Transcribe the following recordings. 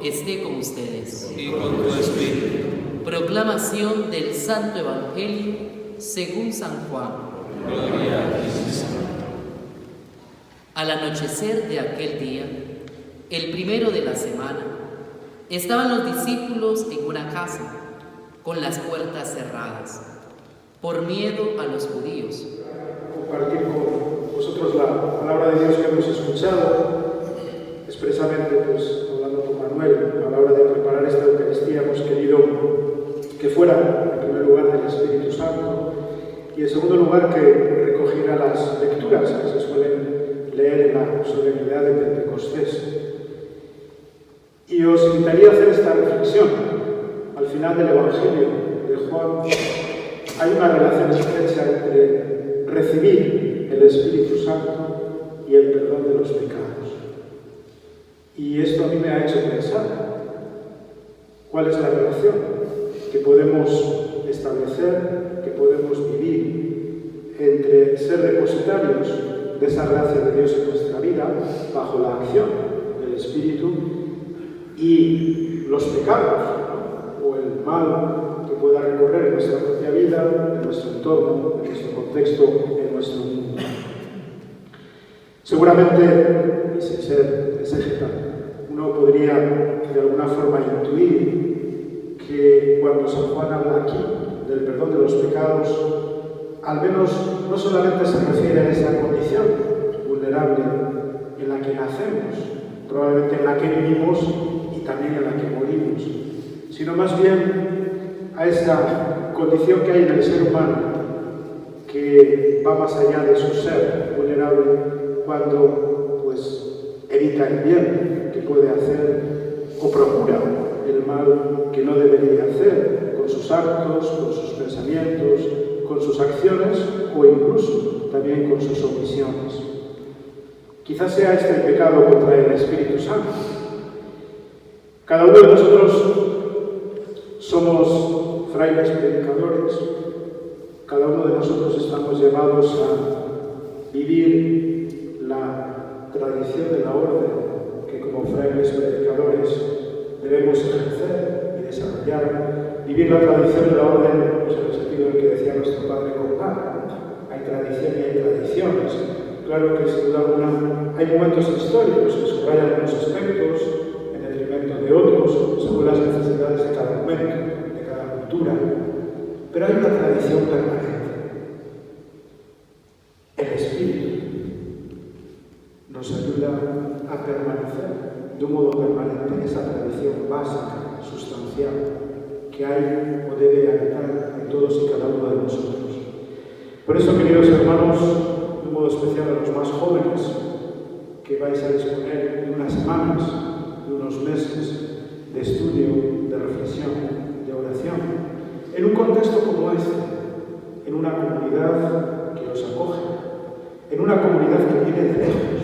esté con ustedes. Y con tu espíritu. Proclamación del Santo Evangelio según San Juan. Gloria a ti, Señor. Al anochecer de aquel día, el primero de la semana, estaban los discípulos en una casa, con las puertas cerradas, por miedo a los judíos. Compartir con vosotros la palabra de Dios que hemos escuchado, expresamente pues hablando con Manuel a la hora de preparar esta Eucaristía. Hemos querido que fuera en primer lugar del Espíritu Santo y en segundo lugar que recogiera las lecturas que se suelen leer en la solemnidad de Pentecostés. Y os invitaría a hacer esta reflexión. Al final del Evangelio de Juan hay una relación estrecha entre recibir el Espíritu Santo y el perdón de los pecados. Y esto a mí me ha hecho pensar cuál es la relación que podemos establecer, que podemos vivir entre ser depositarios de esa gracia de Dios en nuestra vida bajo la acción del Espíritu y los pecados, ¿no? O el mal que pueda recorrer en nuestra propia vida, en nuestro entorno, en nuestro contexto, en nuestro mundo. Seguramente, y sin ser exégeta, uno podría de alguna forma intuir que cuando San Juan habla aquí del perdón de los pecados, al menos no solamente se refiere a esa condición vulnerable en la que nacemos, probablemente en la que vivimos y también en la que morimos, sino más bien a esa condición que hay en el ser humano que va más allá de su ser vulnerable cuando pues evita el bien que puede hacer o procura el mal que no debería hacer con sus actos, con sus pensamientos, con sus acciones o incluso también con sus omisiones. Quizás sea este el pecado contra el Espíritu Santo. Cada uno de nosotros somos frailes predicadores, cada uno de nosotros estamos llamados a vivir la tradición de la orden que como frailes predicadores debemos ejercer y desarrollar. Vivir la tradición de la orden, pues en el sentido en que decía nuestro padre Congar. Hay tradición y hay tradiciones. Claro que sin duda alguna hay momentos históricos que subrayan algunos aspectos en detrimento de otros, según las necesidades de cada momento, de cada cultura. Pero hay una tradición permanente. El Espíritu nos ayuda a permanecer de un modo permanente en esa tradición básica, sustancial, que hay o debe habitar en todos y cada uno de nosotros. Por eso, queridos hermanos, de un modo especial a los más jóvenes, que vais a disponer de unas semanas, de unos meses de estudio, de reflexión, de oración, en un contexto como este, en una comunidad que os acoge, en una comunidad que viene de lejos,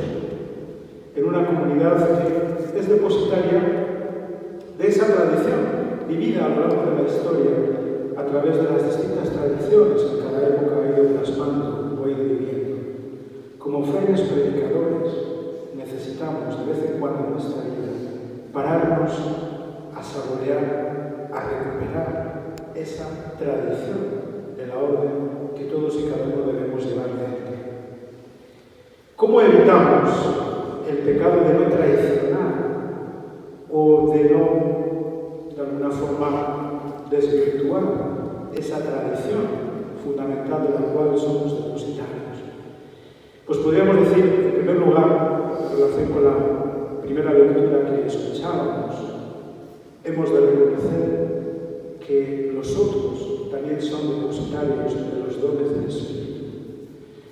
en una comunidad que es depositaria de esa tradición vivida a lo largo de la historia a través de las distintas tradiciones que cada época ha ido plasmando o ha ido viviendo. Como frailes predicadores necesitamos de vez en cuando en nuestra vida pararnos a saborear, a recuperar esa tradición de la orden que todos y cada uno debemos llevar dentro. ¿Cómo evitamos el pecado de no traicionar o de no, de alguna forma, desvirtuar esa tradición fundamental de la cual somos depositarios? Pues podríamos decir, en primer lugar, en relación con la primera lectura que escuchábamos, hemos de reconocer que los otros también son depositarios de los dones del Espíritu.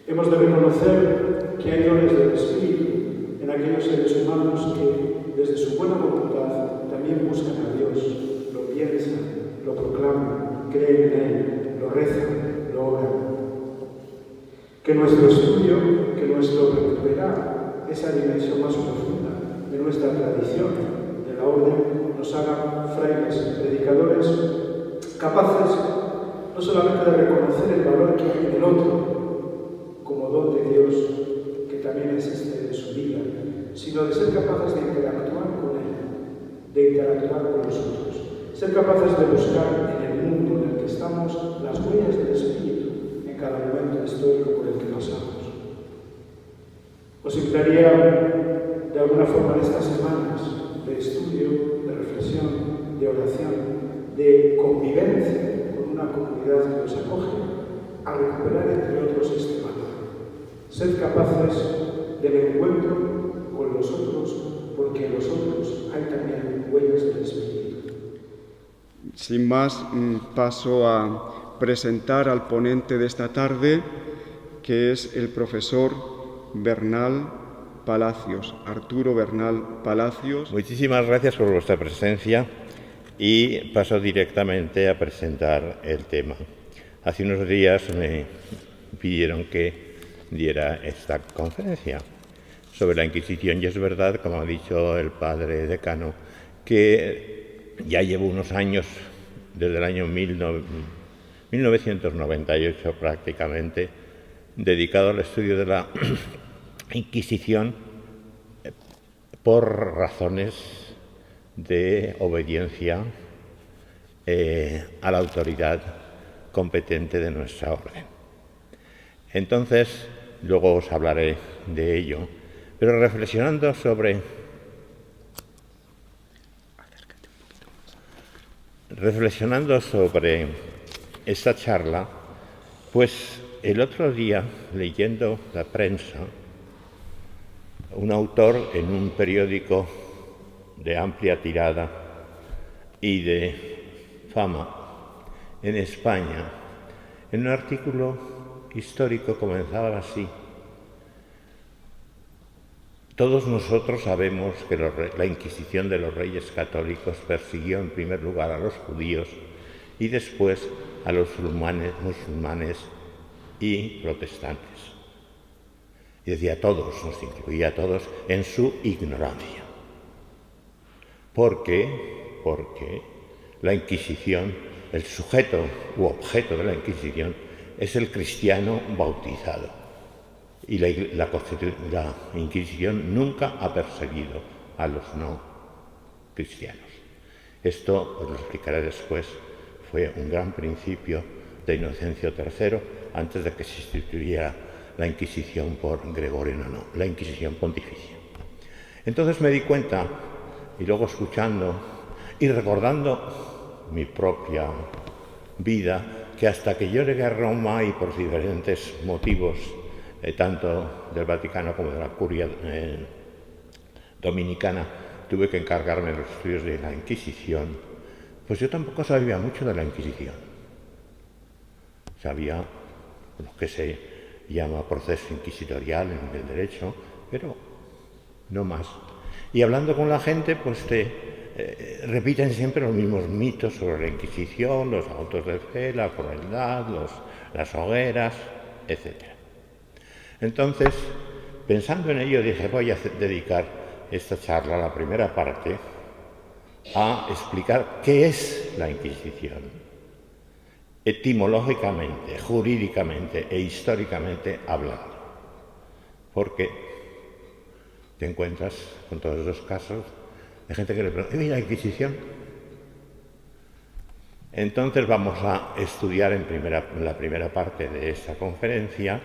Hemos de reconocer que hay dones del Espíritu en aquellos seres humanos que, desde su buena voluntad, también buscan a Dios, lo piensan, lo proclaman, creen en Él, lo rezan, lo oran. Que nuestro estudio, que nuestro recuperar esa dimensión más profunda de nuestra tradición, de la orden, nos haga frailes, predicadores, capaces no solamente de reconocer el valor que hay en el otro, como don de Dios, que también existe en su vida, sino de ser capaces de interactuar con Él, de interactuar con los otros, ser capaces de buscar en el mundo en el que estamos las huellas del espíritu en cada momento histórico por el que pasamos. Os invitaría de alguna forma en estas semanas de estudio, de reflexión, de oración, de convivencia con una comunidad que nos acoge, a recuperar entre otros este valor. Ser capaces del encuentro con los otros, porque en los otros hay también huellas del espíritu. Sin más, paso a presentar al ponente de esta tarde, que es el profesor Bernal Palacios, Arturo Bernal Palacios. Muchísimas gracias por vuestra presencia y paso directamente a presentar el tema. Hace unos días me pidieron que diera esta conferencia sobre la Inquisición y es verdad, como ha dicho el padre decano, que ya llevo unos años, desde el año 1998 prácticamente, dedicado al estudio de la Inquisición por razones de obediencia a la autoridad competente de nuestra orden. Entonces, luego os hablaré de ello, pero reflexionando sobre esta charla, pues el otro día, leyendo la prensa, un autor en un periódico de amplia tirada y de fama en España, en un artículo histórico comenzaba así: todos nosotros sabemos que la Inquisición de los Reyes Católicos persiguió en primer lugar a los judíos y después a los musulmanes y protestantes. Y decía todos, nos incluía a todos en su ignorancia. ¿Por qué? Porque la Inquisición, el sujeto u objeto de la Inquisición, es el cristiano bautizado. Y la Inquisición nunca ha perseguido a los no cristianos. Esto, os lo explicaré después, fue un gran principio de Inocencio III antes de que se instituyera la Inquisición por Gregorio IX, la Inquisición pontificia. Entonces me di cuenta, y luego escuchando y recordando mi propia vida, que hasta que yo llegué a Roma y por diferentes motivos, tanto del Vaticano como de la Curia dominicana, tuve que encargarme de los estudios de la Inquisición, pues yo tampoco sabía mucho de la Inquisición. Sabía lo que se llama proceso inquisitorial en el derecho, pero no más. Y hablando con la gente, pues repiten siempre los mismos mitos sobre la Inquisición, los autos de fe, la crueldad, las hogueras, etc. Entonces, pensando en ello, dije, voy a dedicar esta charla, la primera parte, a explicar qué es la Inquisición, etimológicamente, jurídicamente e históricamente hablando. Porque te encuentras con todos los casos de gente que le pregunta, ¿y la Inquisición? Entonces vamos a estudiar en la primera parte de esta conferencia,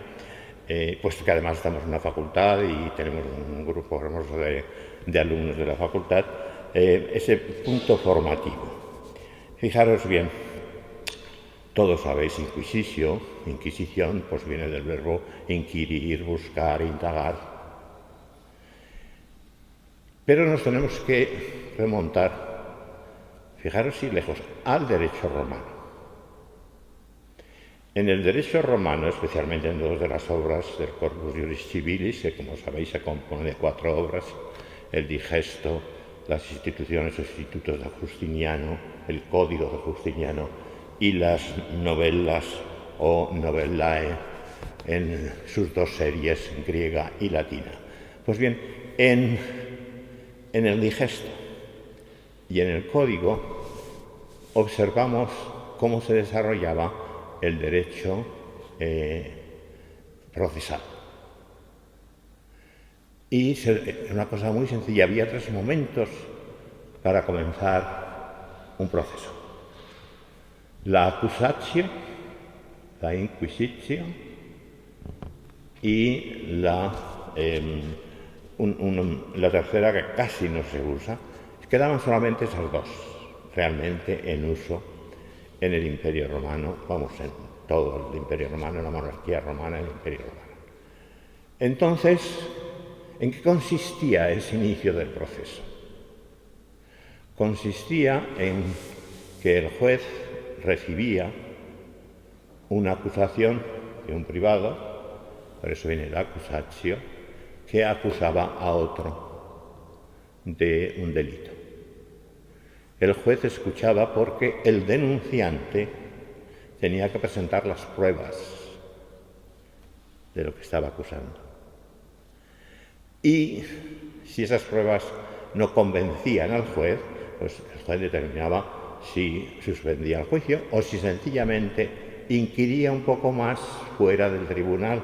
puesto que además estamos en una facultad y tenemos un grupo hermoso de alumnos de la facultad, ese punto formativo. Fijaros bien, todos sabéis inquisición, pues viene del verbo inquirir, buscar, indagar. Pero nos tenemos que remontar, fijaros si lejos, al derecho romano. En el derecho romano, especialmente en dos de las obras del Corpus Juris Civilis, que como sabéis se compone de 4 obras, el Digesto, las instituciones o institutos de Justiniano, el Código de Justiniano y las novelas o novellae en sus 2 series, griega y latina. Pues bien, en el Digesto y en el Código observamos cómo se desarrollaba el derecho procesal. Y una cosa muy sencilla, había 3 momentos para comenzar un proceso. La accusatio, la inquisitio y la tercera, que casi no se usa. Quedaban solamente esas dos realmente en uso en el Imperio Romano, en todo el Imperio Romano, en la monarquía romana, en el Imperio Romano. Entonces, ¿en qué consistía ese inicio del proceso? Consistía en que el juez recibía una acusación de un privado, por eso viene la accusatio, que acusaba a otro de un delito. El juez escuchaba porque el denunciante tenía que presentar las pruebas de lo que estaba acusando. Y si esas pruebas no convencían al juez, pues el juez determinaba si suspendía el juicio o si sencillamente inquiría un poco más fuera del tribunal,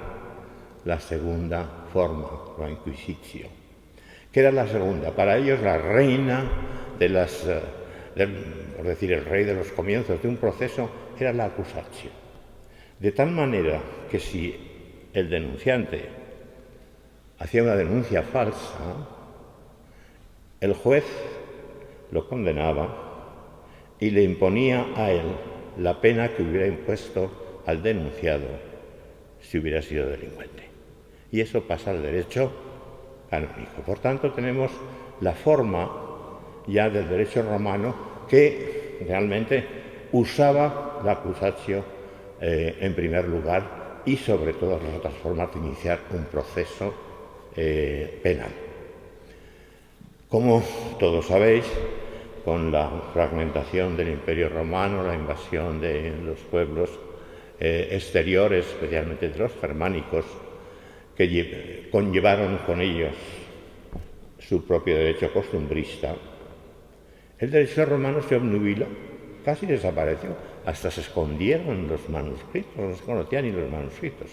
la segunda forma, la inquisitio. ¿Qué era la segunda? Para ellos la reina por decir el rey de los comienzos de un proceso, era la accusatio. De tal manera que si el denunciante hacía una denuncia falsa, el juez lo condenaba y le imponía a él la pena que hubiera impuesto al denunciado si hubiera sido delincuente. Y eso pasa al derecho canónico. Por tanto, tenemos la forma ya del derecho romano que realmente usaba la accusatio en primer lugar y sobre todas las otras formas de iniciar un proceso penal. Como todos sabéis, con la fragmentación del Imperio Romano, la invasión de los pueblos exteriores, especialmente de los germánicos, que conllevaron con ellos su propio derecho costumbrista, el derecho romano se obnubiló, casi desapareció, hasta se escondieron los manuscritos, no se conocían ni los manuscritos.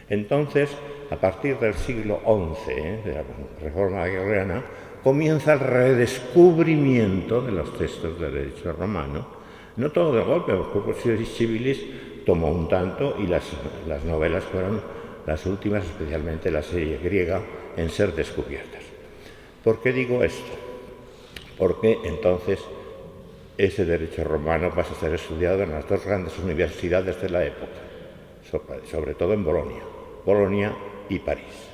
Entonces, a partir del siglo XI, de la Reforma Gregoriana, comienza el redescubrimiento de los textos del derecho romano, no todo de golpe, el Corpus Civilis tomó un tanto y las novelas fueron las últimas, especialmente la serie griega, en ser descubiertas. ¿Por qué digo esto? Porque entonces ese derecho romano pasa a ser estudiado en las dos grandes universidades de la época, sobre todo en Bolonia y París.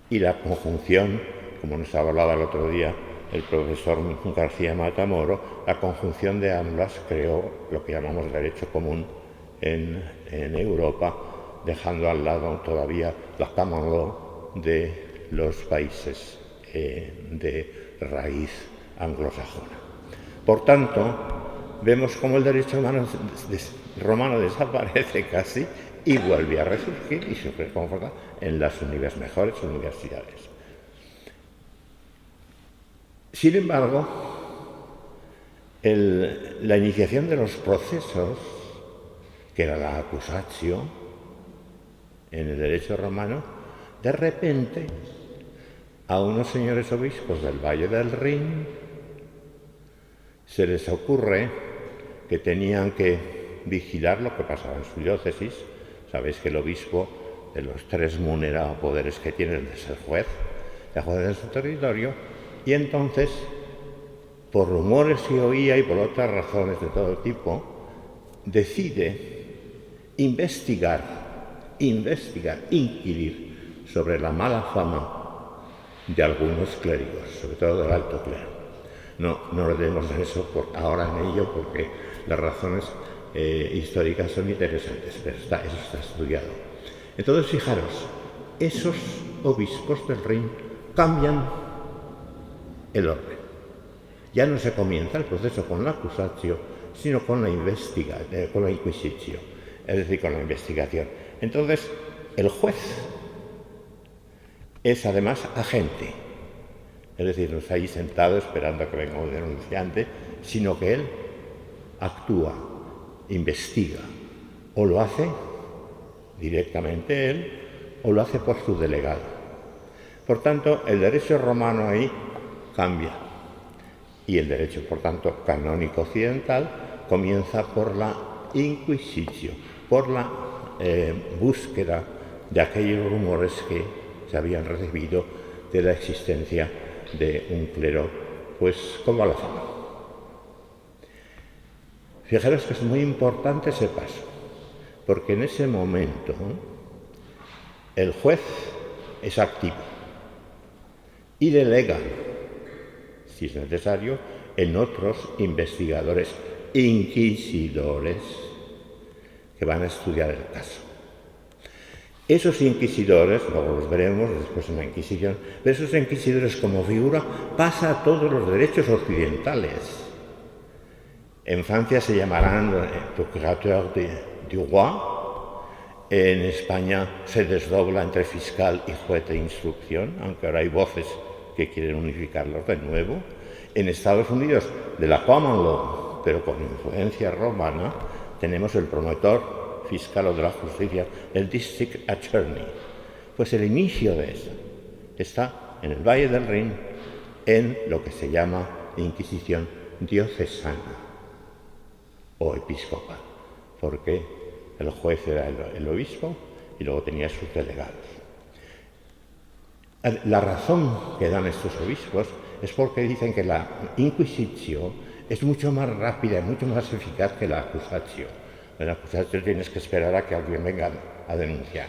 Y la conjunción, como nos hablaba el otro día el profesor García Matamoro, la conjunción de ambas creó lo que llamamos derecho común en Europa, dejando al lado todavía la common law de los países de raíz anglosajona. Por tanto, vemos cómo el derecho romano desaparece casi y vuelve a resurgir y se reconforta en las mejores universidades. Sin embargo, la iniciación de los procesos, que era la accusatio en el derecho romano, de repente a unos señores obispos del Valle del Rin se les ocurre que tenían que vigilar lo que pasaba en su diócesis. Sabéis que el obispo, de los tres poderes que tiene, es el juez de su territorio, y entonces, por rumores que oía y por otras razones de todo tipo, decide investigar, inquirir sobre la mala fama de algunos clérigos, sobre todo del alto clero. No le demos ahora en ello porque las razones históricas son interesantes, pero eso está estudiado. Entonces, fijaros, esos obispos del Rin cambian el orden. Ya no se comienza el proceso con la accusatio, sino con la inquisitio, es decir, con la investigación. Entonces, el juez es además agente, es decir, no está ahí sentado esperando a que venga un denunciante, sino que él actúa, investiga, o lo hace directamente él, o lo hace por su delegado. Por tanto, el derecho romano ahí cambia. Y el derecho, por tanto, canónico occidental comienza por la inquisitio, por la búsqueda de aquellos rumores que se habían recibido de la existencia de un clero, pues como a la fama. Fijaros que es muy importante ese paso, porque en ese momento el juez es activo y delega, si es necesario, en otros investigadores, inquisidores, que van a estudiar el caso. Esos inquisidores, luego los veremos después en la Inquisición, pero esos inquisidores como figura pasa a todos los derechos occidentales. En Francia se llamarán procurateur du roi, en España se desdobla entre fiscal y juez de instrucción, aunque ahora hay voces que quieren unificarlos de nuevo. En Estados Unidos, de la common law, pero con influencia romana, tenemos el promotor fiscal o de la justicia, el district attorney. Pues el inicio de eso está en el Valle del Rin, en lo que se llama Inquisición diocesana o episcopal, porque el juez era el obispo y luego tenía sus delegados. La razón que dan estos obispos es porque dicen que la inquisición es mucho más rápida y mucho más eficaz que la acusatio. En la acusatio tienes que esperar a que alguien venga a denunciar.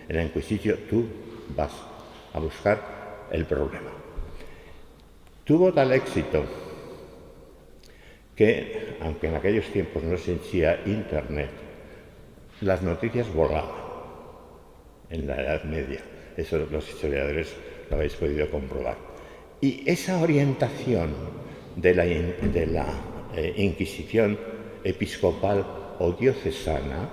En la inquisición tú vas a buscar el problema. Tuvo tal éxito que, aunque en aquellos tiempos no existía Internet, las noticias volaban en la Edad Media. Eso los historiadores lo habéis podido comprobar. Y esa orientación de la Inquisición episcopal o diocesana,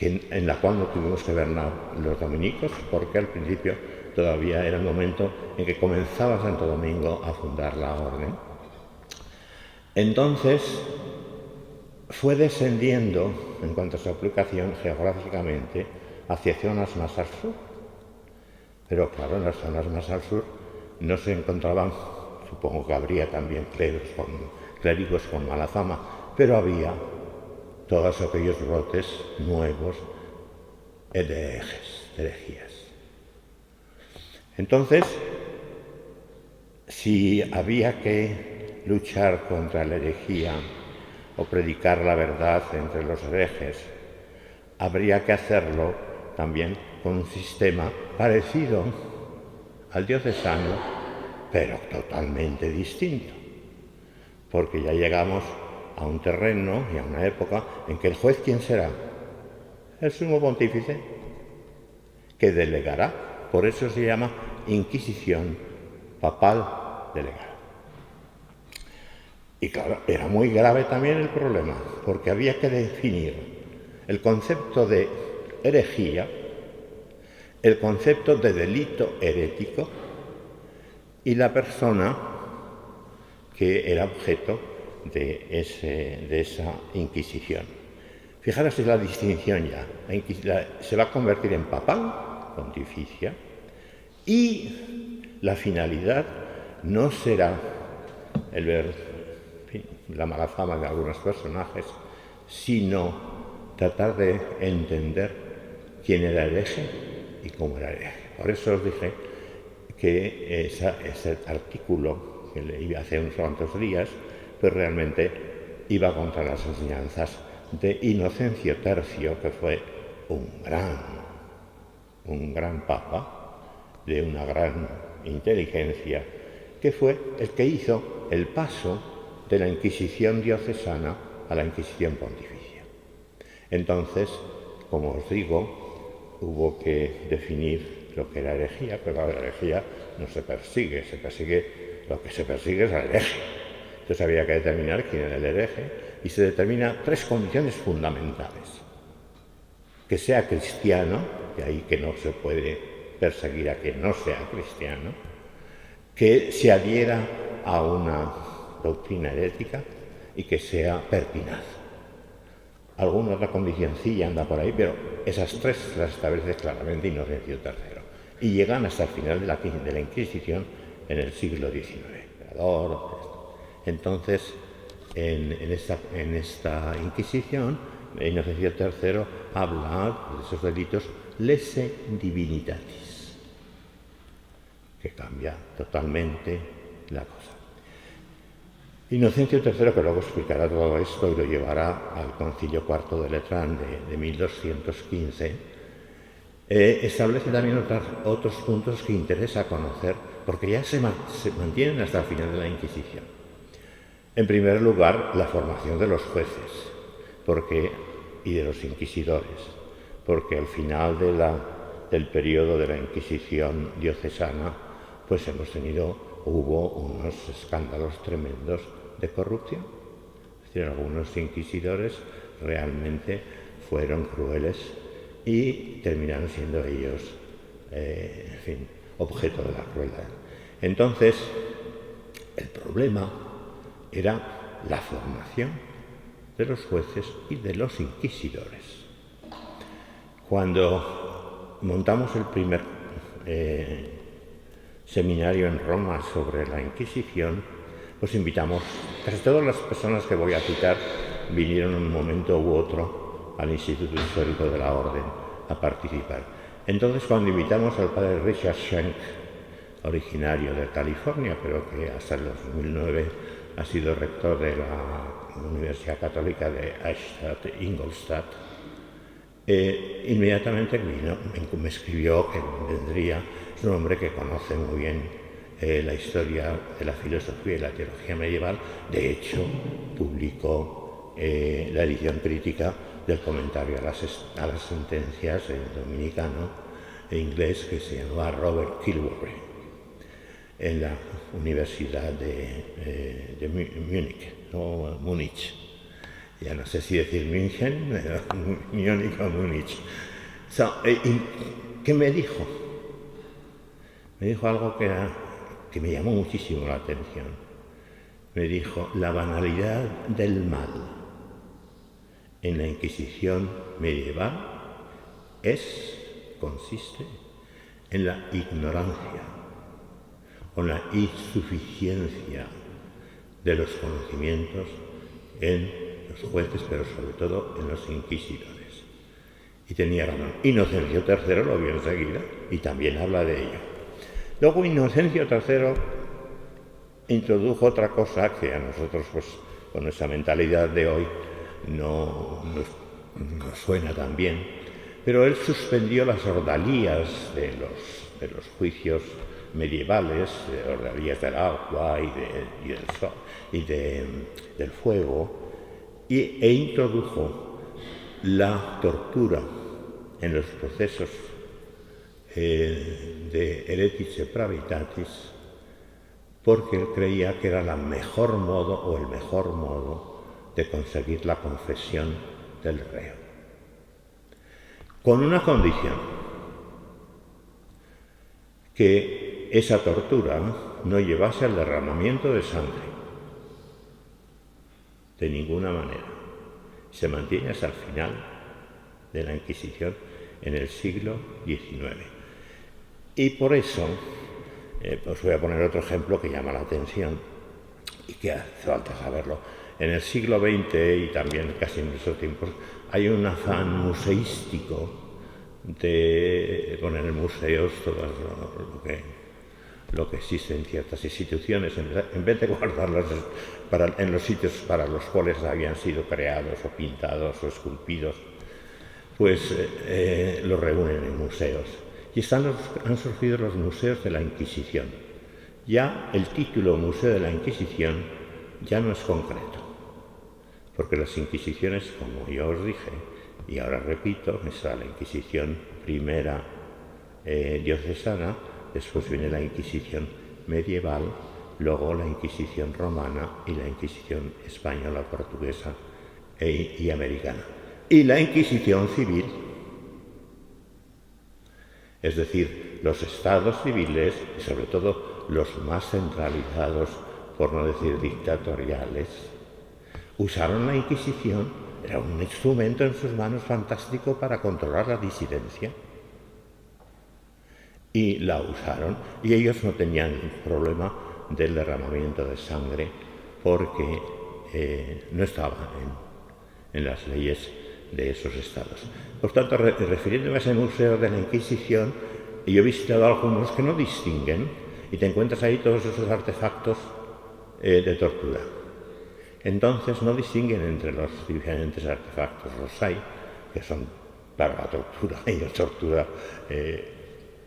en la cual no tuvimos que ver los dominicos, porque al principio todavía era el momento en que comenzaba Santo Domingo a fundar la orden. Entonces fue descendiendo, en cuanto a su aplicación geográficamente, hacia zonas más al sur. Pero claro, en las zonas más al sur no se encontraban, supongo que habría también clérigos con mala fama, pero había todos aquellos brotes nuevos de herejías. Entonces, si había que luchar contra la herejía o predicar la verdad entre los herejes, habría que hacerlo también con un sistema parecido al diocesano, pero totalmente distinto, porque ya llegamos a un terreno y a una época en que el juez, ¿quién será? El sumo pontífice, que delegará. Por eso se llama Inquisición papal delegada. Y claro, era muy grave también el problema, porque había que definir el concepto de herejía, el concepto de delito herético y la persona que era objeto de esa Inquisición. Fijaros en la distinción ya. Se va a convertir en papal, pontificia, y la finalidad no será el ver la mala fama de algunos personajes, sino tratar de entender quién era hereje y cómo era hereje. Por eso os dije que ese artículo que leí hace unos cuantos días, pues realmente iba contra las enseñanzas de Inocencio III, que fue un gran papa, de una gran inteligencia, que fue el que hizo el paso de la Inquisición diocesana a la Inquisición pontificia. Entonces, como os digo, hubo que definir lo que era herejía, pero la herejía no se persigue, lo que se persigue es al hereje. Entonces había que determinar quién era el hereje y se determina 3 condiciones fundamentales. Que sea cristiano, de ahí que no se puede perseguir a quien no sea cristiano, que se adhiera a una doctrina herética y que sea pertinaz. Alguna otra condicioncilla anda por ahí, pero esas 3 las establece claramente Inocencio III. Y llegan hasta el final de la Inquisición en el siglo XIX. Entonces, en esta Inquisición, Inocencio III habla de esos delitos lese divinitatis, que cambia totalmente la cosa. Inocencio III, que luego explicará todo esto y lo llevará al Concilio IV de Letrán de 1215, establece también otros puntos que interesa conocer, porque ya se mantienen hasta el final de la Inquisición. En primer lugar, la formación de los jueces y de los inquisidores, porque al final del periodo de la Inquisición diocesana, pues hubo unos escándalos tremendos de corrupción. Es decir, algunos inquisidores realmente fueron crueles y terminaron siendo ellos, objeto de la crueldad. Entonces, el problema era la formación de los jueces y de los inquisidores. Cuando montamos el primer seminario en Roma sobre la Inquisición, pues invitamos, casi todas las personas que voy a citar vinieron en un momento u otro al Instituto Histórico de la Orden a participar. Entonces, cuando invitamos al padre Richard Schenck, originario de California, pero que hasta el 2009 ha sido rector de la Universidad Católica de Ingolstadt, inmediatamente me escribió que vendría. Es un hombre que conoce muy bien la historia de la filosofía y la teología medieval. De hecho, publicó la edición crítica del comentario a las sentencias en dominicano e inglés, que se llamaba Robert Kilburry, en la Universidad de Múnich. Ya no sé si decir München, Múnich o Múnich. ¿Qué me dijo? Me dijo algo que me llamó muchísimo la atención. Me dijo: la banalidad del mal en la Inquisición medieval consiste en la ignorancia o la insuficiencia de los conocimientos en los jueces, pero sobre todo en los inquisidores. Y tenía razón. Inocencio III lo vio enseguida y también habla de ello. Luego Inocencio III introdujo otra cosa que a nosotros, pues, con esa mentalidad de hoy, no nos suena tan bien, pero él suspendió las ordalías de los juicios medievales, de ordalías del agua y del fuego, e introdujo la tortura en los procesos de heretice pravitatis, porque él creía que era el mejor modo de conseguir la confesión del reo. Con una condición: que esa tortura no llevase al derramamiento de sangre, de ninguna manera. Se mantiene hasta el final de la Inquisición en el siglo XIX. Y por eso, os voy a poner otro ejemplo que llama la atención y que hace falta saberlo. En el siglo XX y también casi en nuestros tiempos hay un afán museístico de poner en museos todo lo que existe en ciertas instituciones, en vez de guardarlas en los sitios para los cuales habían sido creados o pintados o esculpidos, pues los reúnen en museos. Y han surgido los museos de la Inquisición. Ya el título Museo de la Inquisición ya no es concreto, porque las Inquisiciones, como yo os dije, y ahora repito, está la Inquisición primera diocesana, después viene la Inquisición medieval, luego la Inquisición romana y la Inquisición española, portuguesa y americana. Y la Inquisición civil, es decir, los estados civiles, y sobre todo los más centralizados, por no decir dictatoriales, usaron la Inquisición. Era un instrumento en sus manos fantástico para controlar la disidencia. Y la usaron, y ellos no tenían problema del derramamiento de sangre, porque no estaba en las leyes de esos estados. Por tanto, refiriéndome a ese museo de la Inquisición, yo he visitado algunos que no distinguen y te encuentras ahí todos esos artefactos de tortura. Entonces no distinguen entre los diferentes artefactos. Los hay que son para la tortura y la tortura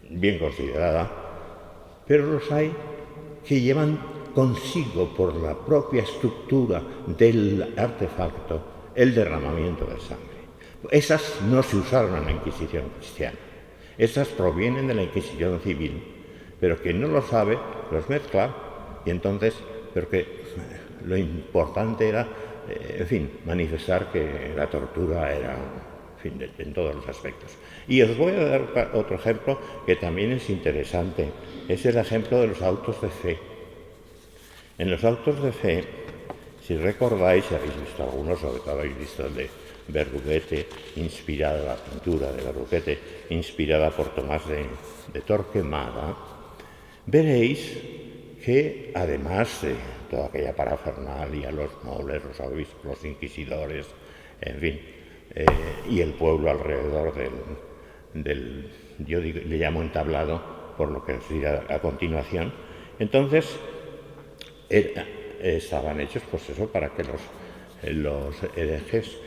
bien considerada, pero los hay que llevan consigo por la propia estructura del artefacto el derramamiento de sangre. Esas no se usaron en la Inquisición cristiana, esas provienen de la Inquisición civil, pero quien no lo sabe los mezcla y entonces, pero que lo importante era, manifestar que la tortura era, en todos los aspectos. Y os voy a dar otro ejemplo que también es interesante, es el ejemplo de los autos de fe. En los autos de fe, si recordáis, si habéis visto algunos, sobre todo habéis visto el de Berruguete, la pintura de Berruguete, inspirada por Tomás de Torquemada, veréis que además de toda aquella parafernalia, los nobles, los obispos, los inquisidores, en fin, y el pueblo alrededor yo le llamo entablado, por lo que os diré a continuación, entonces estaban hechos pues eso para que los herejes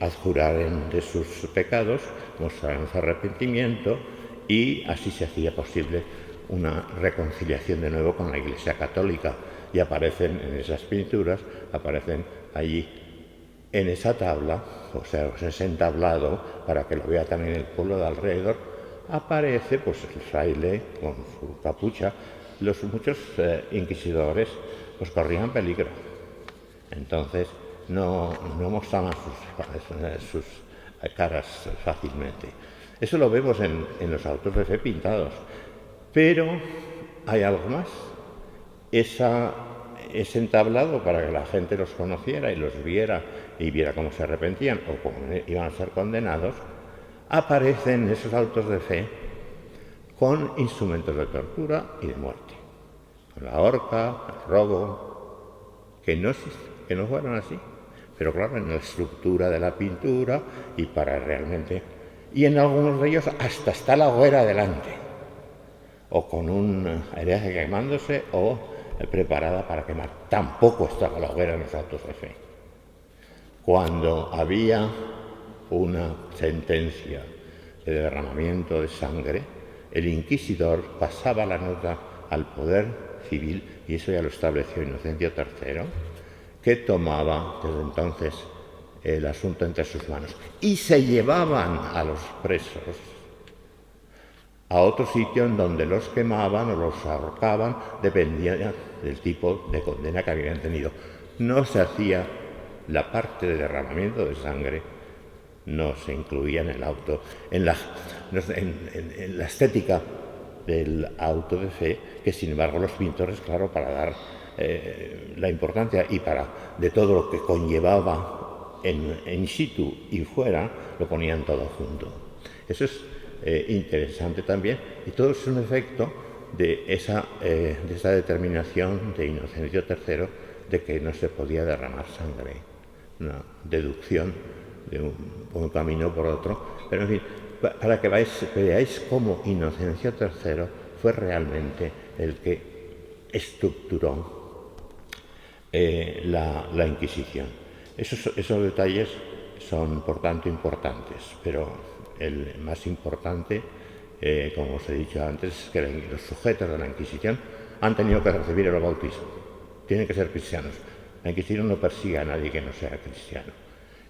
adjuraran de sus pecados, mostraran su arrepentimiento y así se hacía posible una reconciliación de nuevo con la Iglesia Católica. Y aparecen en esas pinturas, aparecen allí en esa tabla, o sea, ese entablado, para que lo vea también el pueblo de alrededor, aparece pues el fraile con su capucha. Los muchos inquisidores pues corrían peligro, entonces no mostraban sus caras fácilmente. Eso lo vemos en los autos de fe pintados, pero hay algo más. Ese entablado para que la gente los conociera y los viera y viera cómo se arrepentían o cómo iban a ser condenados, aparecen esos autos de fe con instrumentos de tortura y de muerte, con la horca, el robo, que no fueron así, pero claro, en la estructura de la pintura y para realmente, y en algunos de ellos hasta está la hoguera delante, o con un hereje quemándose o preparada para quemar. Tampoco estaba la hoguera en los autos de fe. Cuando había una sentencia de derramamiento de sangre, el inquisidor pasaba la nota al poder civil, y eso ya lo estableció Inocencio III, que tomaba desde entonces el asunto entre sus manos y se llevaban a los presos a otro sitio en donde los quemaban o los ahorcaban, dependía del tipo de condena que habían tenido. No se hacía la parte de derramamiento de sangre, no se incluía en el auto, en la estética del auto de fe, que sin embargo los pintores, claro, para dar la importancia y de todo lo que conllevaba en situ y fuera, lo ponían todo junto. Eso es interesante también, y todo es un efecto de esa determinación de Inocencio III de que no se podía derramar sangre, una deducción de un camino por otro, pero en fin, para que veáis cómo Inocencio III fue realmente el que estructuró la Inquisición. Esos detalles son por tanto importantes, pero el más importante, como os he dicho antes, es que los sujetos de la Inquisición han tenido que recibir el bautismo, tienen que ser cristianos. La Inquisición no persigue a nadie que no sea cristiano.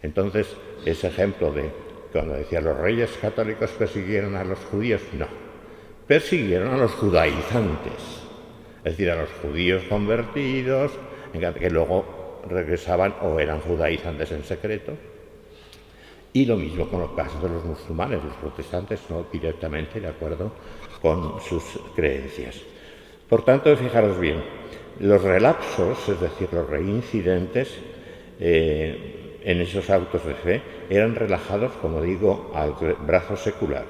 Entonces, ese ejemplo de cuando decía los reyes católicos persiguieron a los judíos, no, persiguieron a los judaizantes, es decir, a los judíos convertidos, que luego regresaban o eran judaizantes en secreto. Y lo mismo con los casos de los musulmanes, los protestantes no directamente de acuerdo con sus creencias. Por tanto, fijaros bien, los relapsos, es decir, los reincidentes en esos autos de fe, eran relajados, como digo, al brazo secular,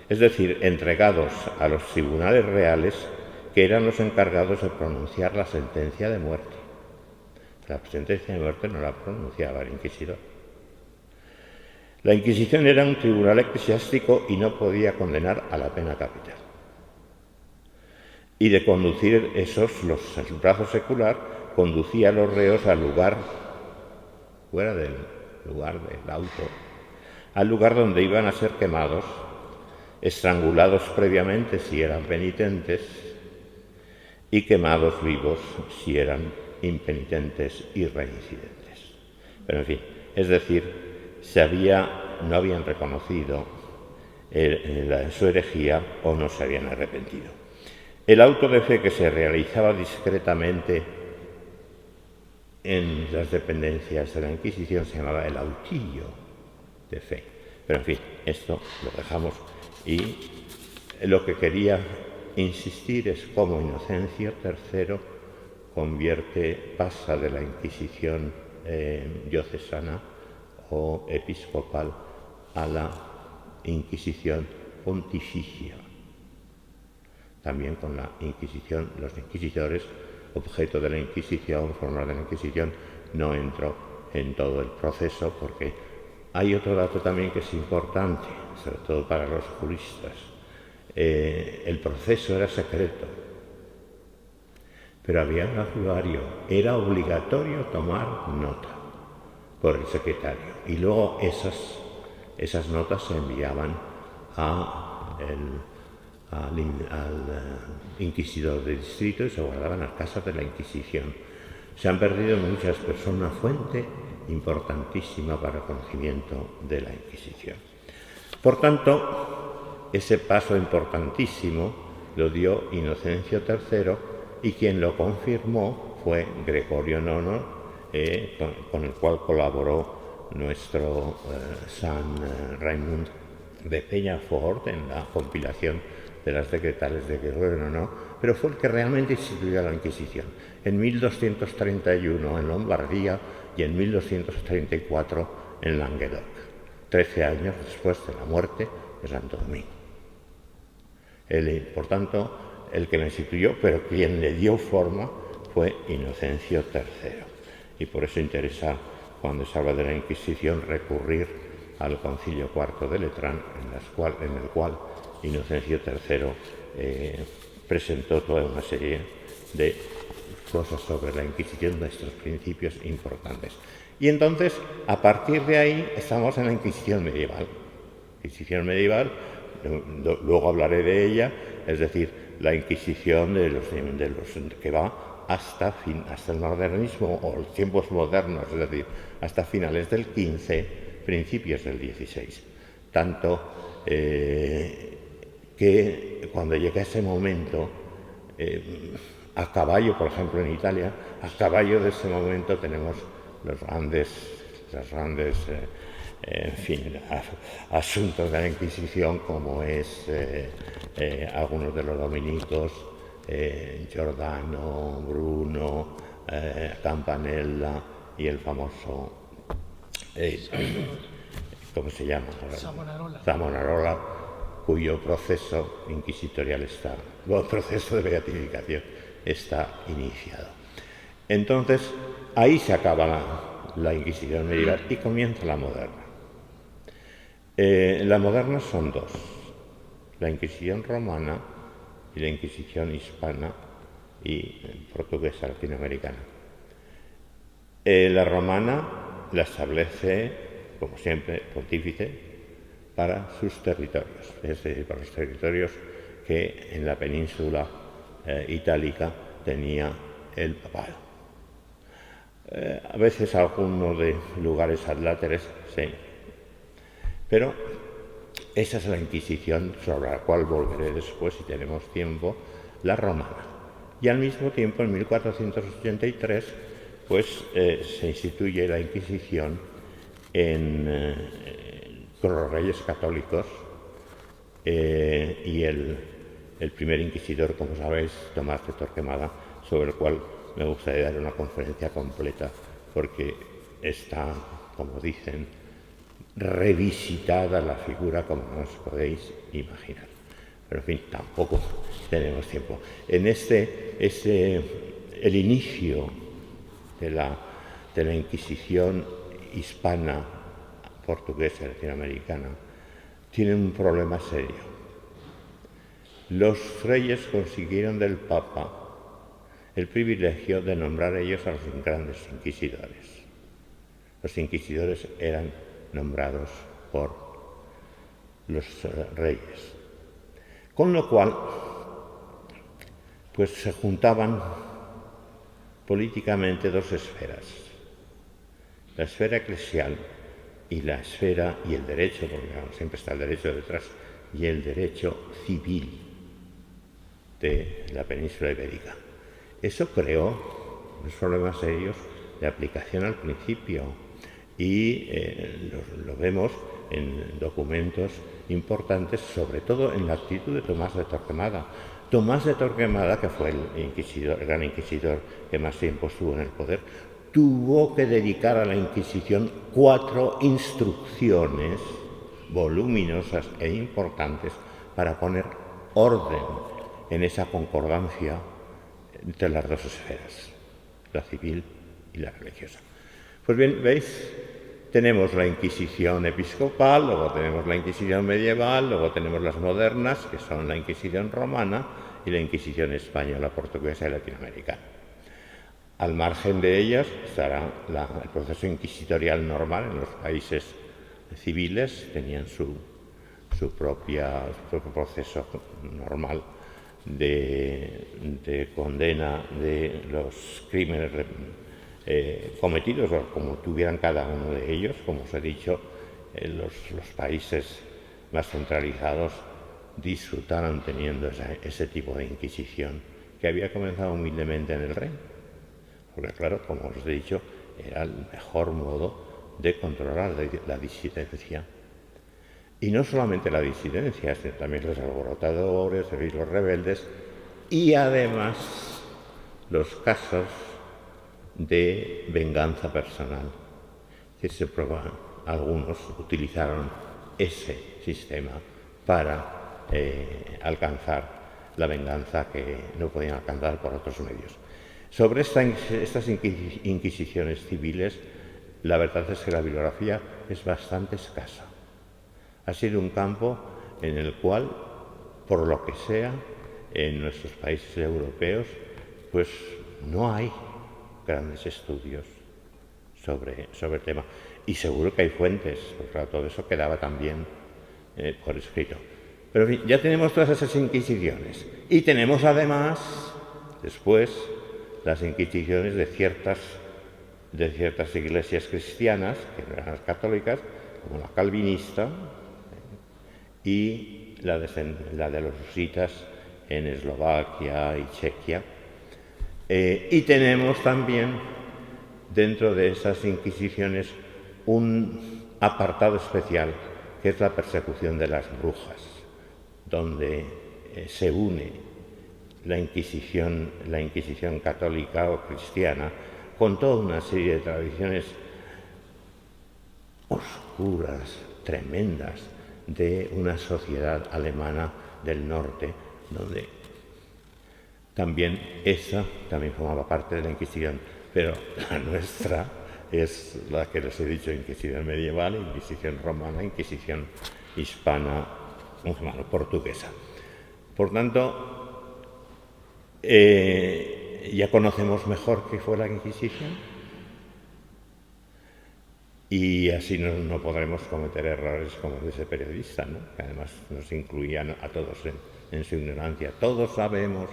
es decir, entregados a los tribunales reales, que eran los encargados de pronunciar la sentencia de muerte. La sentencia de muerte no la pronunciaba el inquisidor. La Inquisición era un tribunal eclesiástico y no podía condenar a la pena capital. Y de conducir el brazo secular, conducía a los reos al lugar, fuera del lugar del auto, al lugar donde iban a ser quemados, estrangulados previamente si eran penitentes y quemados vivos si eran impenitentes y reincidentes. Pero en fin, es decir, no habían reconocido su herejía o no se habían arrepentido. El auto de fe que se realizaba discretamente en las dependencias de la Inquisición se llamaba el autillo de fe. Pero en fin, esto lo dejamos, y lo que quería insistir es cómo Inocencio III pasa de la Inquisición diocesana o episcopal a la Inquisición pontificia. También con la Inquisición, los inquisidores, objeto de la Inquisición, forma de la Inquisición, no entró en todo el proceso, porque hay otro dato también que es importante, sobre todo para los juristas. El proceso era secreto, pero había un acuario, era obligatorio tomar nota por el secretario, y luego esas notas se enviaban al inquisidor de distrito y se guardaban en las casas de la Inquisición. Se han perdido muchas, pero son una fuente importantísima para el conocimiento de la Inquisición. Por tanto, ese paso importantísimo lo dio Inocencio III, y quien lo confirmó fue Gregorio IX, con el cual colaboró nuestro San Raimund de Peñafort en la compilación de las decretales de Gregorio IX, pero fue el que realmente instituyó la Inquisición, en 1231 en Lombardía y en 1234 en Languedoc, 13 años después de la muerte de Santo Domingo. Por tanto, el que la instituyó, pero quien le dio forma, fue Inocencio III. Y por eso interesa, cuando se habla de la Inquisición, recurrir al Concilio IV de Letrán, en el cual Inocencio III presentó toda una serie de cosas sobre la Inquisición, nuestros principios importantes. Y entonces, a partir de ahí, estamos en la Inquisición medieval. Inquisición medieval, luego hablaré de ella, es decir, la Inquisición de los que va hasta el modernismo o los tiempos modernos, es decir, hasta finales del XV, principios del XVI. Tanto que cuando llega ese momento, a caballo, por ejemplo, en Italia, a caballo de ese momento tenemos los grandes asuntos de la Inquisición, como es algunos de los dominicos, Giordano, Bruno, Campanella y el famoso, ¿cómo se llama? Savonarola, cuyo proceso inquisitorial proceso de beatificación está iniciado. Entonces, ahí se acaba la Inquisición medieval y comienza la moderna. La moderna son dos: la Inquisición romana y la Inquisición hispana y portuguesa latinoamericana. La romana la establece, como siempre, el pontífice para sus territorios, es decir, para los territorios que en la península itálica tenía el papado. A veces algunos de lugares adláteres, sí, pero esa es la Inquisición, sobre la cual volveré después, si tenemos tiempo, la romana. Y al mismo tiempo, en 1483, pues se instituye la Inquisición con los reyes católicos, y el primer inquisidor, como sabéis, Tomás de Torquemada, sobre el cual me gustaría dar una conferencia completa, porque está, como dicen, revisitada la figura como no os podéis imaginar. Pero en fin, tampoco tenemos tiempo. En el inicio de la de la Inquisición hispana, portuguesa y latinoamericana tienen un problema serio. Los reyes consiguieron del Papa el privilegio de nombrar ellos a los grandes inquisidores. Los inquisidores eran nombrados por los reyes. Con lo cual, pues se juntaban políticamente dos esferas. La esfera eclesial y la esfera y el derecho, porque siempre está el derecho detrás, y el derecho civil de la península ibérica. Eso creó unos problemas serios de aplicación al principio y lo vemos en documentos importantes, sobre todo en la actitud de Tomás de Torquemada. Tomás de Torquemada, que fue el gran inquisidor que más tiempo estuvo en el poder, tuvo que dedicar a la Inquisición 4 instrucciones voluminosas e importantes para poner orden en esa concordancia entre las dos esferas, la civil y la religiosa. Pues bien, ¿veis? Tenemos la Inquisición episcopal, luego tenemos la Inquisición medieval, luego tenemos las modernas, que son la Inquisición romana y la Inquisición española, portuguesa y latinoamericana. Al margen de ellas estará el proceso inquisitorial normal en los países civiles, tenían su propio proceso normal de condena de los crímenes cometidos, o como tuvieran cada uno de ellos. Como os he dicho, los países más centralizados disfrutaron teniendo ese tipo de inquisición que había comenzado humildemente en el reino, porque claro, como os he dicho, era el mejor modo de controlar la disidencia. Y no solamente la disidencia, sino también los alborotadores, los rebeldes y además los casos de venganza personal, que algunos utilizaron ese sistema para alcanzar la venganza que no podían alcanzar por otros medios. Sobre estas inquisiciones civiles, la verdad es que la bibliografía es bastante escasa. Ha sido un campo en el cual, por lo que sea, en nuestros países europeos, pues no hay grandes estudios sobre el tema. Y seguro que hay fuentes, porque claro, todo eso quedaba también por escrito. Pero en fin, ya tenemos todas esas inquisiciones. Y tenemos además, después, las inquisiciones de ciertas iglesias cristianas, que no eran las católicas, como la calvinista, y la de los husitas en Eslovaquia y Chequia. Y tenemos también dentro de esas inquisiciones un apartado especial, que es la persecución de las brujas, donde se une la Inquisición católica o cristiana con toda una serie de tradiciones oscuras, tremendas, de una sociedad alemana del norte, donde también formaba parte de la Inquisición, pero la nuestra es la que les he dicho: Inquisición medieval, Inquisición romana, Inquisición hispana, portuguesa. Por tanto, ya conocemos mejor qué fue la Inquisición, y así no podremos cometer errores como de ese periodista, ¿no? Que además nos incluían a todos en su ignorancia. Todos sabemos.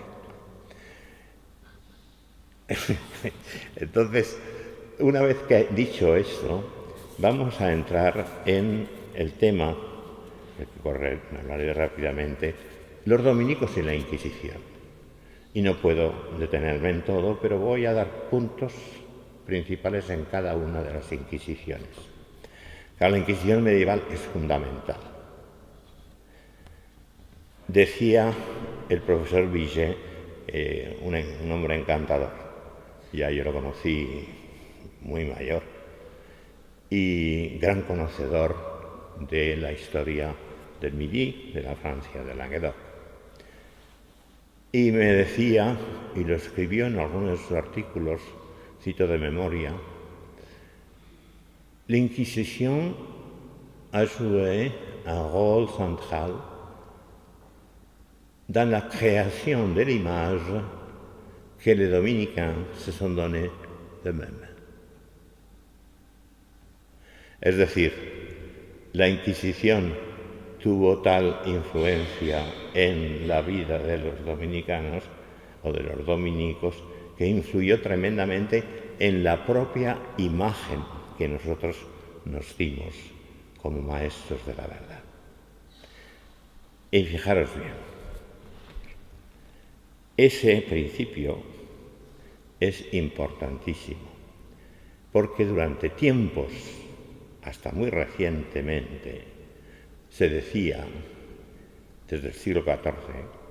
Entonces, una vez que he dicho esto, vamos a entrar en el tema, me hablaré rápidamente, los dominicos y la Inquisición. Y no puedo detenerme en todo, pero voy a dar puntos principales en cada una de las inquisiciones. La Inquisición medieval es fundamental. Decía el profesor Villet, un hombre encantador, ya yo lo conocí muy mayor, y gran conocedor de la historia del Midi, de la Francia, de Languedoc. Y me decía, y lo escribió en algunos de sus artículos, cito de memoria, l'Inquisition a joué un rôle central dans la création de l'image que les dominicains se sont donnés d'eux-mêmes. Es decir, la Inquisición tuvo tal influencia en la vida de los dominicanos o de los dominicos que influyó tremendamente en la propia imagen que nosotros nos dimos como maestros de la verdad. Y fijaros bien, ese principio es importantísimo, porque durante tiempos, hasta muy recientemente, se decía, desde el siglo XIV,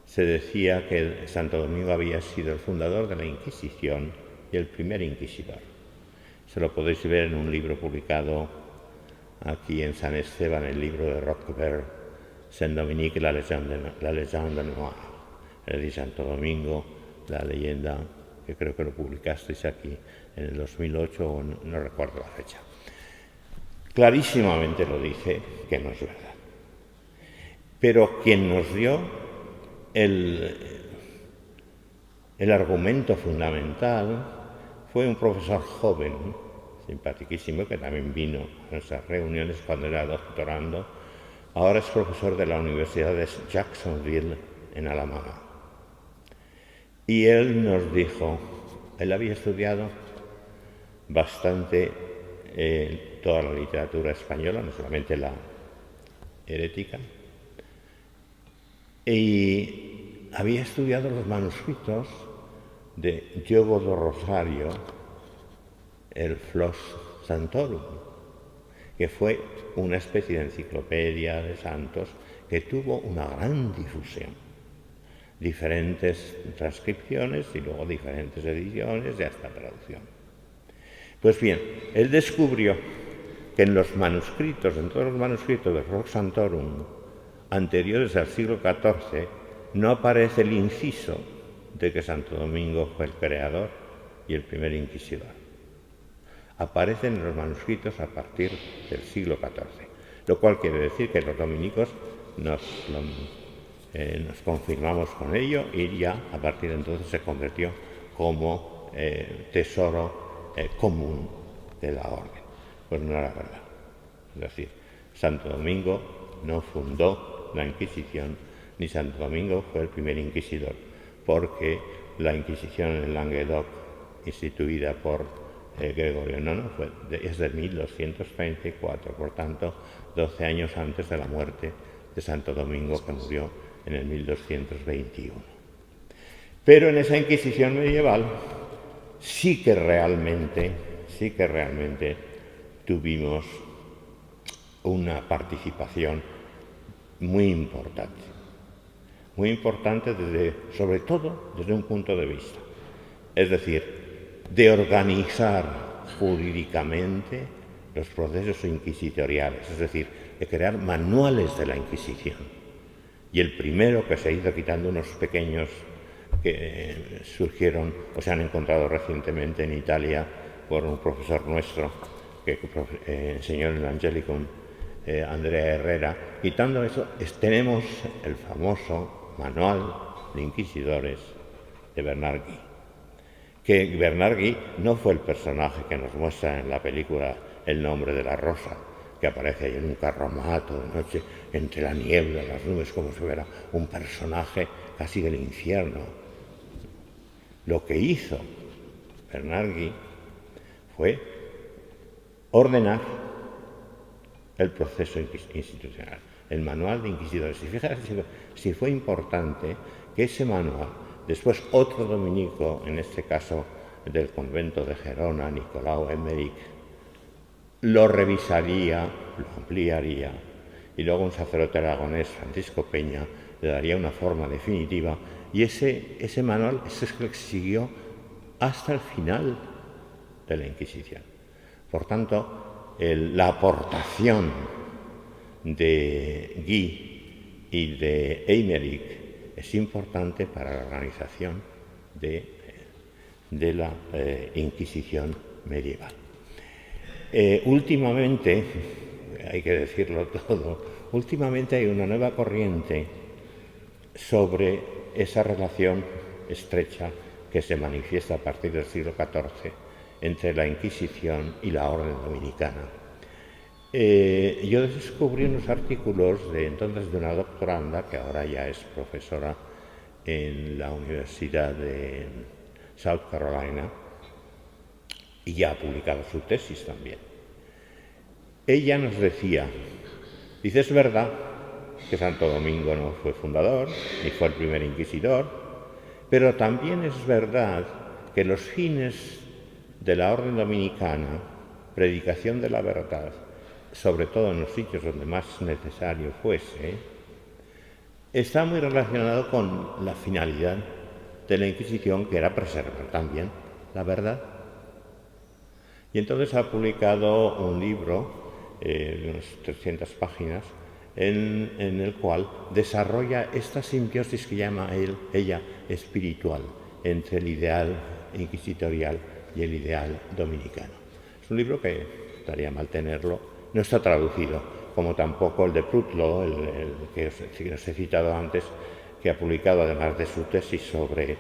se decía que Santo Domingo había sido el fundador de la Inquisición y el primer inquisidor. Se lo podéis ver en un libro publicado aquí en San Esteban, el libro de Roquebert, Saint-Dominique, la leyenda noire, el de Santo Domingo, la leyenda, que creo que lo publicasteis aquí en el 2008, o no recuerdo la fecha. Clarísimamente lo dice que no es verdad. Pero quien nos dio el argumento fundamental fue un profesor joven, simpaticísimo, que también vino a nuestras reuniones cuando era doctorando. Ahora es profesor de la Universidad de Jacksonville, en Alabama. Y él nos dijo, él había estudiado bastante toda la literatura española, no solamente la herética, y había estudiado los manuscritos de Diogo do Rosario, el Flos Santorum, que fue una especie de enciclopedia de santos que tuvo una gran difusión. Diferentes transcripciones y luego diferentes ediciones y hasta traducción. Pues bien, él descubrió que en los manuscritos, en todos los manuscritos de Flos Santorum anteriores al siglo XIV, no aparece el inciso de que Santo Domingo fue el creador y el primer inquisidor. Aparecen en los manuscritos a partir del siglo XIV, lo cual quiere decir que los dominicos nos confirmamos con ello y ya a partir de entonces se convirtió como tesoro común de la orden. Pues no era verdad. Es decir, Santo Domingo no fundó la Inquisición, ni Santo Domingo fue el primer inquisidor, porque la Inquisición en Languedoc, instituida por Gregorio IX, es de 1234, por tanto, 12 años antes de la muerte de Santo Domingo, que murió en el 1221. Pero en esa Inquisición medieval sí que realmente tuvimos una participación muy importante sobre todo desde un punto de vista, es decir, de organizar jurídicamente los procesos inquisitoriales, es decir, de crear manuales de la Inquisición. Y el primero que se hizo, quitando unos pequeños que surgieron o se han encontrado recientemente en Italia por un profesor nuestro que enseñó en el Angelicum, Andrea Herrera. Quitando eso, tenemos el famoso Manual de Inquisidores de Bernard Guy, que Bernard Guy no fue el personaje que nos muestra en la película El nombre de la rosa, que aparece ahí en un carromato de noche entre la niebla y las nubes, como si fuera un personaje casi del infierno. Lo que hizo Bernard Guy fue ordenar el proceso institucional, el manual de inquisidores. Y fíjate si fue importante que ese manual, después otro dominico, en este caso del convento de Gerona, Nicolau Emmerich, lo revisaría, lo ampliaría, y luego un sacerdote aragonés, Francisco Peña, le daría una forma definitiva, y ese manual se siguió hasta el final de la Inquisición. Por tanto, la aportación de Guy y de Emmerich es importante para la organización de la Inquisición medieval. Últimamente, hay que decirlo todo, últimamente hay una nueva corriente sobre esa relación estrecha que se manifiesta a partir del siglo XIV entre la Inquisición y la Orden Dominicana. Yo descubrí unos artículos de entonces de una doctoranda que ahora ya es profesora en la Universidad de South Carolina y ya ha publicado su tesis también. Ella nos decía, dice, es verdad que Santo Domingo no fue fundador ni fue el primer inquisidor, pero también es verdad que los fines de la Orden Dominicana, predicación de la verdad, sobre todo en los sitios donde más necesario fuese, está muy relacionado con la finalidad de la Inquisición, que era preservar también la verdad. Y entonces ha publicado un libro de unas 300 páginas en el cual desarrolla esta simbiosis que llama ella espiritual entre el ideal inquisitorial y el ideal dominicano. Es un libro que estaría mal tenerlo, no está traducido, como tampoco el de Prudlow, el que os he citado antes, que ha publicado, además de su tesis sobre,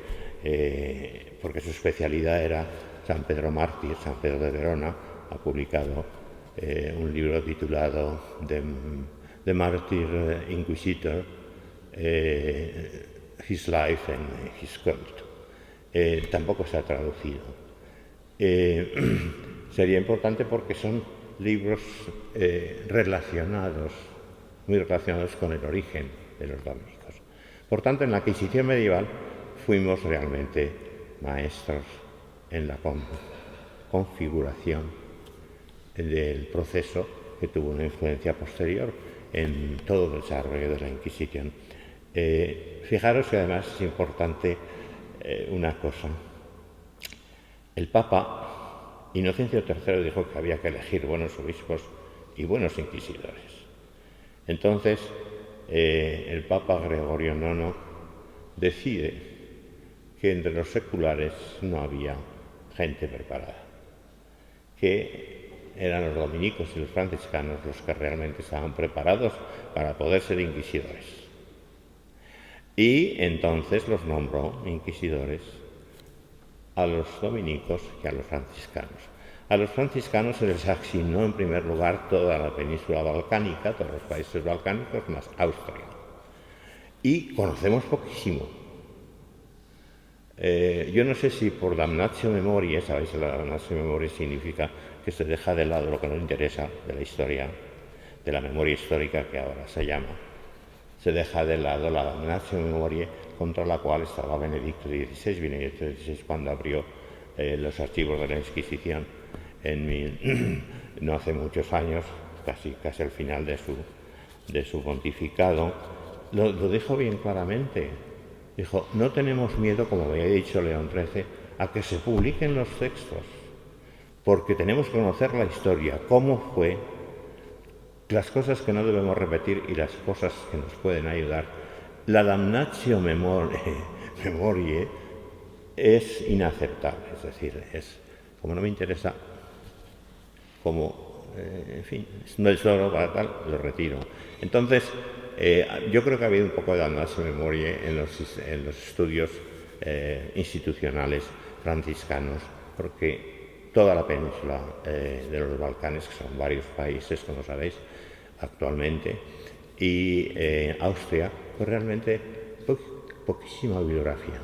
porque su especialidad era San Pedro Mártir, San Pedro de Verona, ha publicado un libro titulado The Martyr Inquisitor, His Life and His Cult. Tampoco se ha traducido. Sería importante porque son libros muy relacionados con el origen de los dominicos. Por tanto, en la Inquisición medieval fuimos realmente maestros en la configuración del proceso que tuvo una influencia posterior en todo el desarrollo de la Inquisición. Fijaros que además es importante una cosa. El Papa Inocencio III dijo que había que elegir buenos obispos y buenos inquisidores. Entonces, el Papa Gregorio IX decide que entre los seculares no había gente preparada, que eran los dominicos y los franciscanos los que realmente estaban preparados para poder ser inquisidores. Y entonces los nombró inquisidores a los dominicos y a los franciscanos. A los franciscanos se les asignó en primer lugar toda la península balcánica, todos los países balcánicos, más Austria. Y conocemos poquísimo. Yo no sé si por damnatio memoriae, sabéis, la damnatio memoriae significa que se deja de lado lo que nos interesa de la historia, de la memoria histórica que ahora se llama. Se deja de lado la damnatio memoriae contra la cual estaba Benedicto XVI cuando abrió los archivos de la Inquisición no hace muchos años, casi al final de su pontificado. Lo dijo bien claramente. Dijo, no tenemos miedo, como había dicho León XIII, a que se publiquen los textos, porque tenemos que conocer la historia, cómo fue, las cosas que no debemos repetir y las cosas que nos pueden ayudar. La damnatio memoriae es inaceptable, es decir, como no me interesa, en fin, no es solo para tal, lo retiro. Entonces, yo creo que ha habido un poco de damnatio memoriae en los estudios institucionales franciscanos, porque toda la península de los Balcanes, que son varios países, como sabéis, actualmente, y Austria, pues realmente poquísima bibliografía,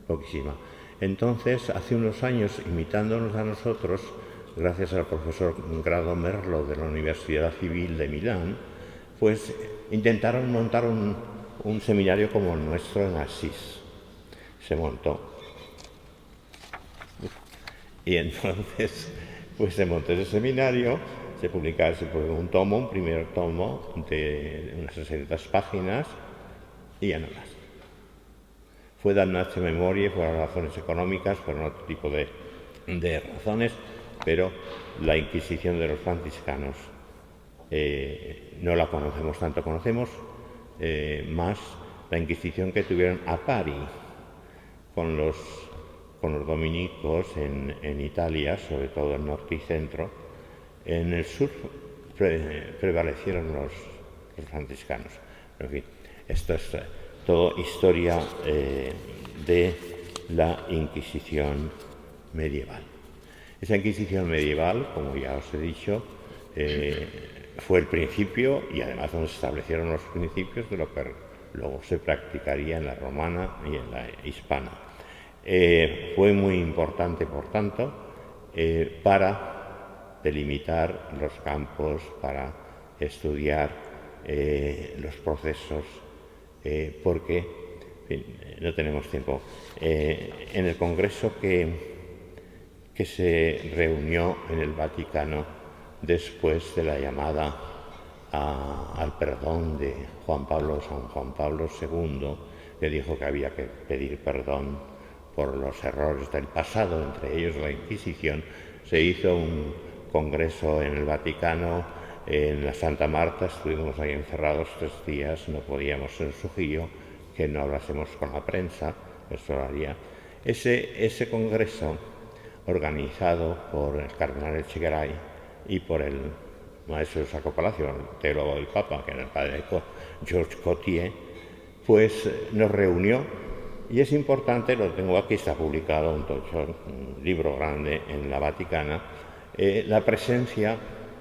poquísima. Entonces, hace unos años, imitándonos a nosotros, gracias al profesor Grado Merlo de la Universidad Civil de Milán, pues intentaron montar un seminario como el nuestro en Asís. Se montó. Y entonces, pues se montó ese seminario, se publicaba un primer tomo de unas 600 páginas y ya no más. Fue damnatio memoriae, fueron razones económicas, fueron otro tipo de razones, pero la Inquisición de los franciscanos no la conocemos tanto, conocemos más la Inquisición que tuvieron a pari con los dominicos en Italia, sobre todo el norte y centro, En el sur prevalecieron los franciscanos. En fin, esto es todo historia de la Inquisición medieval. Esa Inquisición medieval, como ya os he dicho, fue el principio y además donde se establecieron los principios de lo que luego se practicaría en la romana y en la hispana. Fue muy importante, por tanto, para delimitar los campos, para estudiar los procesos, porque, en fin, no tenemos tiempo. En el congreso que se reunió en el Vaticano después de la llamada al perdón de San Juan Pablo II, que dijo que había que pedir perdón por los errores del pasado, entre ellos la Inquisición, se hizo un congreso en el Vaticano, en la Santa Marta. Estuvimos ahí encerrados 3 días, no podíamos ser sugirió que no hablásemos con la prensa, eso lo haría. Ese congreso, organizado por el cardenal Echegaray y por el maestro de Sacro Palacio, el teólogo del Papa, que era el padre Georges Cotier, pues nos reunió, y es importante, lo tengo aquí, está publicado un libro grande en la Vaticana, la presencia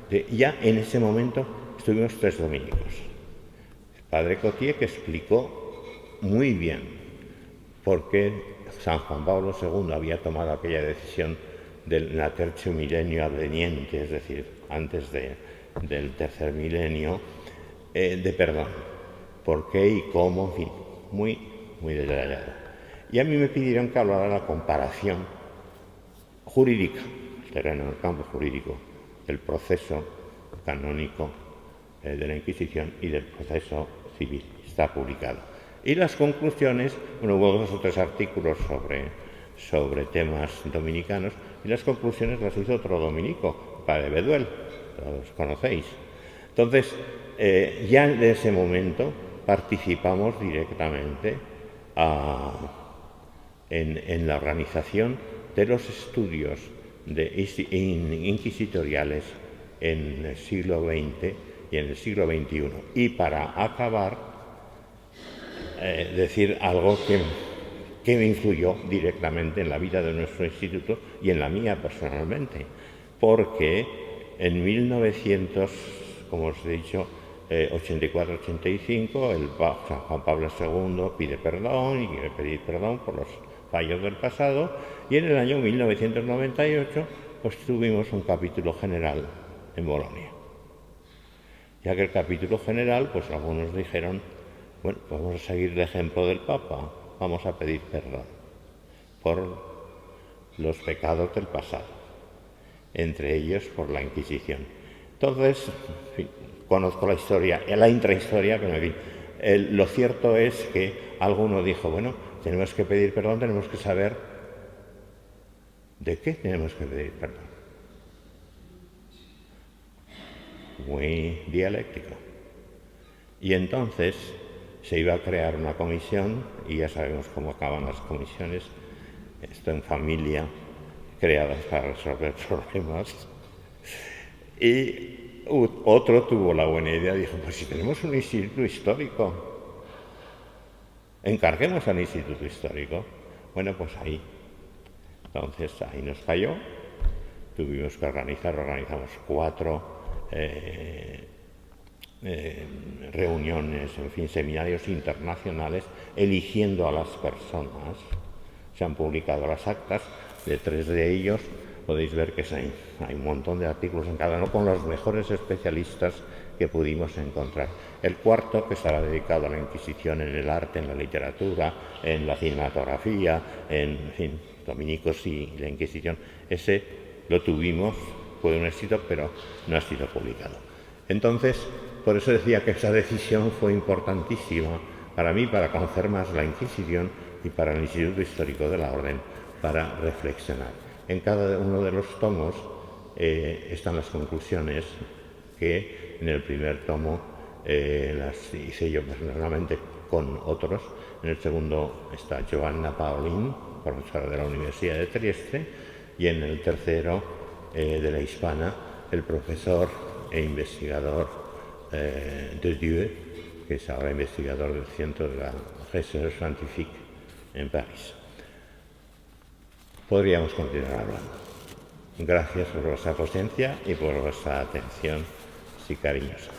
de, ya en ese momento estuvimos 3 dominicos. El padre Cotier, que explicó muy bien por qué San Juan Pablo II había tomado aquella decisión del tercio milenio adveniente, es decir, antes del tercer milenio, de perdón. ¿Por qué y cómo? En fin, muy detallado. Y a mí me pidieron que hablara de la comparación jurídica, el terreno del campo jurídico, del proceso canónico de la Inquisición y del proceso civil. Está publicado. Y las conclusiones, bueno, hubo 2 o 3 artículos sobre temas dominicanos, y las conclusiones las hizo otro dominico, padre Beduel, todos conocéis. Entonces, ya en ese momento participamos directamente en la organización de los estudios inquisitoriales en el siglo XX y en el siglo XXI. Y para acabar, decir algo que me influyó directamente en la vida de nuestro instituto y en la mía personalmente, porque en 1900, como os he dicho, 84-85, el San Juan Pablo II pide perdón y quiere pedir perdón por los fallos del pasado, y en el año 1998 pues tuvimos un capítulo general en Bolonia. Ya que el capítulo general, pues algunos dijeron, bueno, pues vamos a seguir el ejemplo del Papa, vamos a pedir perdón por los pecados del pasado, entre ellos por la Inquisición. Entonces, en fin, conozco la historia, la intrahistoria, pero en fin, lo cierto es que alguno dijo, bueno, tenemos que pedir perdón, tenemos que saber de qué tenemos que pedir perdón. Muy dialéctico. Y entonces se iba a crear una comisión, y ya sabemos cómo acaban las comisiones, esto en familia, creadas para resolver problemas. Y otro tuvo la buena idea, dijo, pues si tenemos un instituto histórico, encarguemos al instituto histórico. Bueno, pues ahí. Entonces ahí nos cayó, tuvimos que organizamos 4 reuniones, en fin, seminarios internacionales, eligiendo a las personas. Se han publicado las actas de 3 de ellos. Podéis ver que hay un montón de artículos en cada uno con los mejores especialistas que pudimos encontrar. El 4, que estará dedicado a la Inquisición en el arte, en la literatura, en la cinematografía, en fin, dominicos y la Inquisición. Ese lo tuvimos, fue un éxito, pero no ha sido publicado. Entonces, por eso decía que esa decisión fue importantísima para mí, para conocer más la Inquisición y para el Instituto Histórico de la Orden, para reflexionar. En cada uno de los tomos están las conclusiones que en el primer tomo las hice yo personalmente con otros. En el segundo está Giovanna Paolin, profesora de la Universidad de Trieste, y en el tercero de la Hispana el profesor e investigador de Dieu, que es ahora investigador del Centro de la Recherche Scientifique en París. Podríamos continuar hablando. Gracias por vuestra presencia y por vuestra atención así cariñosa.